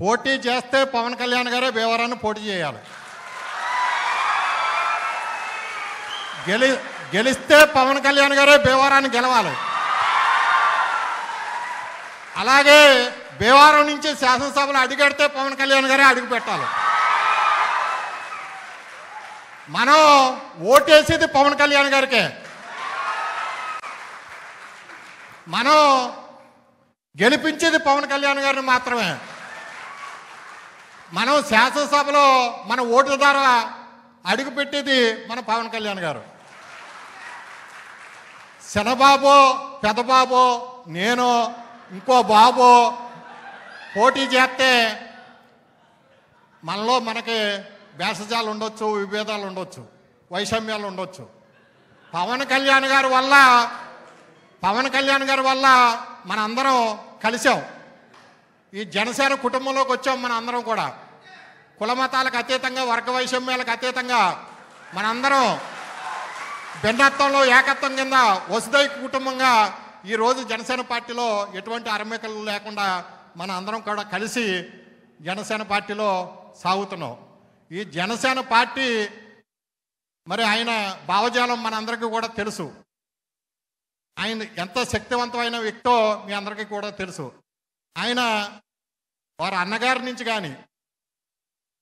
పోటీ చేస్తే పవన్ కళ్యాణ్ గారే భీమవరాన్ని పోటీ చేయాలి. గెలిస్తే పవన్ కళ్యాణ్ గారే భీమవరాన్ని గెలవాలి. అలాగే భీమవరం నుంచి శాసనసభలో అడుగెడితే పవన్ కళ్యాణ్ గారే అడుగు పెట్టాలి. మనం ఓటేసేది పవన్ కళ్యాణ్ గారికే. మనం గెలిపించేది పవన్ కళ్యాణ్ గారిని మాత్రమే. మనం శాసనసభలో మన ఓటు ద్వారా అడుగు పెట్టేది మన పవన్ కళ్యాణ్ గారు. చిన్నబాబు, పెద్దబాబు, నేను, ఇంకో బాబు పోటీ చేస్తే మనలో మనకి భేషజాలు ఉండొచ్చు, విభేదాలు ఉండొచ్చు, వైషమ్యాలు ఉండొచ్చు. పవన్ కళ్యాణ్ గారి వల్ల మనందరం కలిసాం. ఈ జనసేన కుటుంబంలోకి వచ్చాం. మన అందరం కూడా కుల మతాలకు అతీతంగా, వర్గ వైషమ్యాలకు అతీతంగా మనందరం భిన్నత్వంలో ఏకత్వం కింద వసుదైక కుటుంబంగా ఈరోజు జనసేన పార్టీలో ఎటువంటి అరమేకలు లేకుండా మన అందరం కూడా కలిసి జనసేన పార్టీలో సాగుతున్నాం. ఈ జనసేన పార్టీ మరి ఆయన భావజాలం మనందరికీ కూడా తెలుసు. ఆయన ఎంత శక్తివంతమైన వ్యక్తో మీ అందరికీ కూడా తెలుసు. ఆయన వారి అన్నగారి నుంచి కానీ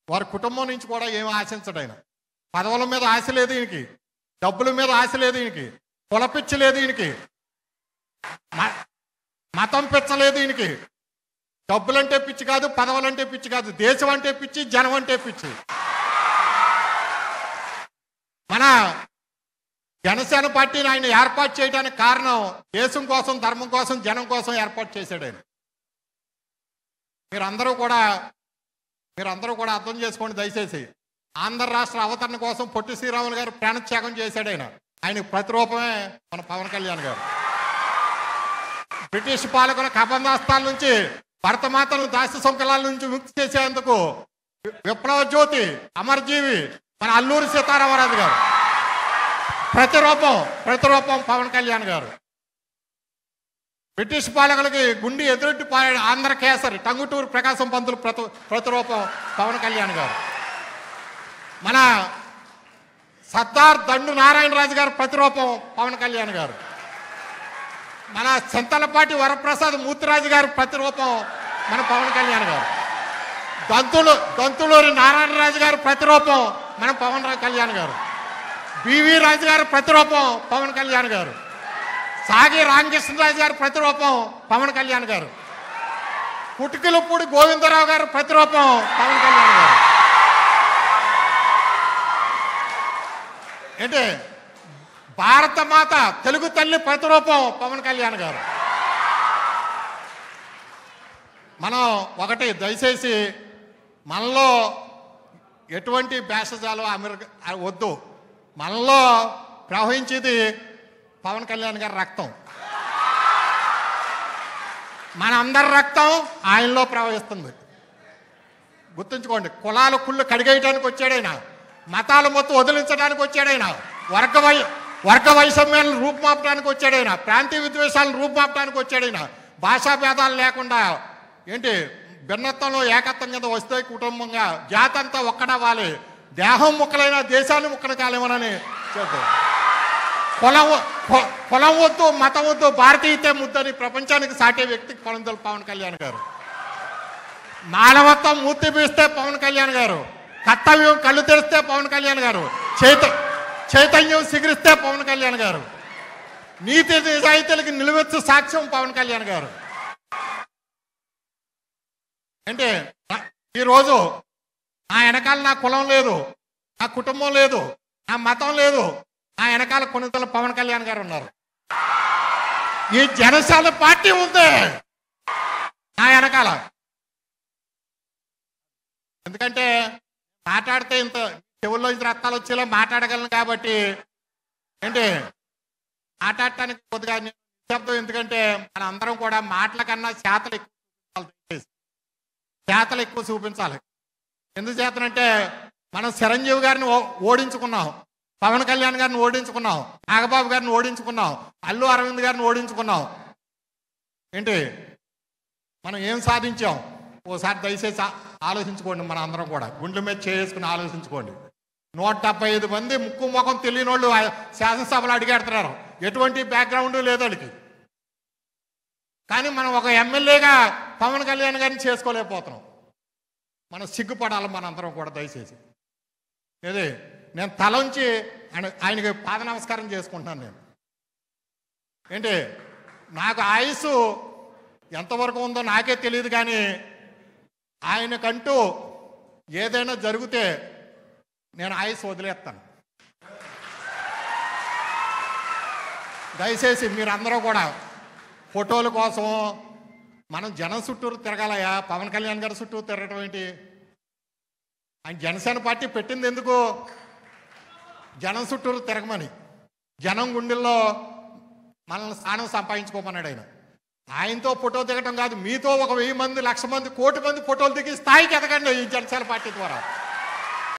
వారి కుటుంబం నుంచి కూడా ఏమి ఆశించడు. ఆయన పదవుల మీద ఆశ లేదు ఈయనకి, డబ్బుల మీద ఆశ లేదు ఈయనకి, కులపిచ్చి లేదు ఈయనకి, మతం పిచ్చలేదు ఈయనకి. డబ్బులంటే పిచ్చి కాదు, పదవులంటే పిచ్చి కాదు, దేశం అంటే పిచ్చి, జనం అంటే పిచ్చి. మన జనసేన పార్టీని ఆయన ఏర్పాటు చేయడానికి కారణం దేశం కోసం, ధర్మం కోసం, జనం కోసం ఏర్పాటు చేశాడు ఆయన. మీరందరూ కూడా అర్థం చేసుకోండి దయచేసి. ఆంధ్ర రాష్ట్ర అవతరణ కోసం పొట్టి శ్రీరాములు గారు ప్రాణత్యాగం చేశాడు ఆయన. ఆయనకు ప్రతిరూపమే మన పవన్ కళ్యాణ్ గారు. బ్రిటిష్ పాలకుల కబంధాస్తాల నుంచి, భరతమాతను దాస్య సంకలాల నుంచి ముక్తి చేసేందుకు విప్లవ జ్యోతి, అమరజీవి మన అల్లూరి సీతారామరాజు గారు. ప్రతిరూపం పవన్ కళ్యాణ్ గారు. బ్రిటిష్ పాలకులకి గుండి ఎదురొట్టి ఆంధ్ర కేసరి టంగుటూరు ప్రకాశం పంతులు ప్రతిరూపం పవన్ కళ్యాణ్ గారు. మన సర్దార్ దండు నారాయణరాజు గారు ప్రతిరూపం పవన్ కళ్యాణ్ గారు. మన చింతలపాటి వరప్రసాద్ మూర్తిరాజు గారు ప్రతిరూపం మన పవన్ కళ్యాణ్ గారు. దంతులూరి నారాయణరాజు గారు ప్రతిరూపం మన పవన్ కళ్యాణ్ గారు. బివి రాజు గారు ప్రతిరూపం పవన్ కళ్యాణ్ గారు. సాగి రామకృష్ణరాజు గారు ప్రతిరూపం పవన్ కళ్యాణ్ గారు. కుటుకులపూడి గోవిందరావు గారు ప్రతిరూపం పవన్ కళ్యాణ్ గారు. ఏంటి భారత మాత తెలుగు తల్లి ప్రతిరూపం పవన్ కళ్యాణ్ గారు. మనం ఒకటి దయచేసి మనలో ఎటువంటి భేషజాలు వద్దు. మనలో ప్రవహించేది పవన్ కళ్యాణ్ గారి రక్తం. మన అందరి రక్తం ఆయనలో ప్రవహిస్తుంది. గుర్తుంచుకోండి. కులాల కుళ్ళు కడిగేయడానికి వచ్చాడైనా, మతాల మొత్తం వదిలించడానికి వచ్చాడైనా, వర్గ వైషమ్యాలను రూపుమాపడానికి వచ్చాడైనా, ప్రాంతీయ విద్వేషాలను రూపుమాపడానికి వచ్చాడైనా, భాషా భేదాలు లేకుండా ఏంటి భిన్నత్వంలో ఏకత్వం కింద వస్తే కుటుంబంగా జాతి అంతా ఒక్కడవ్వాలి, దేహం ముక్కలైనా దేశాన్ని ముక్కలు కాలేమనని చెప్తారు. కులం వద్దు, మతం వద్దు, భారతీయతే ముద్దని ప్రపంచానికి సాటే వ్యక్తి కొలందలు పవన్ కళ్యాణ్ గారు. మానవత్వం మూర్తి పీస్తే పవన్ కళ్యాణ్ గారు. కర్తవ్యం కళ్ళు తెరిస్తే పవన్ కళ్యాణ్ గారు. చైతన్యం సిగిరిస్తే పవన్ కళ్యాణ్ గారు. నీతి నిజాయితీలకు నిలువెత్తు సాక్ష్యం పవన్ కళ్యాణ్ గారు. అంటే ఈరోజు నా వెనకాల నా కులం లేదు, నా కుటుంబం లేదు, నా మతం లేదు, నా వెనకాల కొన్నితల పవన్ కళ్యాణ్ గారు ఉన్నారు. ఈ జనసేన పార్టీ ఉంది నా వెనకాల. ఎందుకంటే మాట్లాడితే ఇంత చెవుల్లో ఇంత రక్తాలు వచ్చేలా మాట్లాడగలను కాబట్టి ఏంటి మాట్లాడటానికి కొద్దిగా నిశ్శబ్దం. ఎందుకంటే మన అందరం కూడా మాటల కన్నా చేతలు ఎక్కువ చూపించాలి. ఎందుచేతనంటే మనం చిరంజీవి గారిని ఓడించుకున్నాం, పవన్ కళ్యాణ్ గారిని ఓడించుకున్నాం, నాగబాబు గారిని ఓడించుకున్నాం, అల్లు అరవింద్ గారిని ఓడించుకున్నాం. ఏంటి మనం ఏం సాధించాం? ఓసారి దయచేసి ఆలోచించుకోండి. మన అందరం కూడా గుండెల మీద చేసుకుని ఆలోచించుకోండి. 175 మంది ముక్కు ముఖం తెలియని వాళ్ళు శాసనసభలో అడిగేడుతున్నారు. ఎటువంటి బ్యాక్గ్రౌండ్ లేదు వాళ్ళకి. కానీ మనం ఒక ఎమ్మెల్యేగా పవన్ కళ్యాణ్ గారిని చేసుకోలేకపోతున్నాం. మనం సిగ్గుపడాలి మనందరం కూడా దయచేసి. ఏది నేను తలంచి ఆయనకి పాద నమస్కారం చేసుకుంటున్నాను. నేను ఏంటి నాకు ఆయుస్సు ఎంతవరకు ఉందో నాకే తెలియదు, కానీ ఆయనకంటూ ఏదైనా జరిగితే నేను ఆయుస్సు వదిలేస్తాను. దయచేసి మీరందరూ కూడా ఫోటోల కోసం మనం జనం చుట్టూరు తిరగాలయా? పవన్ కళ్యాణ్ గారి చుట్టూ తిరగటం ఏంటి? ఆయన జనసేన పార్టీ పెట్టింది ఎందుకు? జనం చుట్టూరు తిరగమని, జనం గుండెల్లో మనల్ని స్థానం సంపాదించుకోమన్నాడు ఆయన. ఆయనతో ఫోటో దిగటం కాదు, మీతో 1000 మంది 1,00,000 మంది 1,000,000 మంది ఫోటోలు దిగి స్థాయికి ఎదగండి ఈ జనసేన పార్టీ ద్వారా.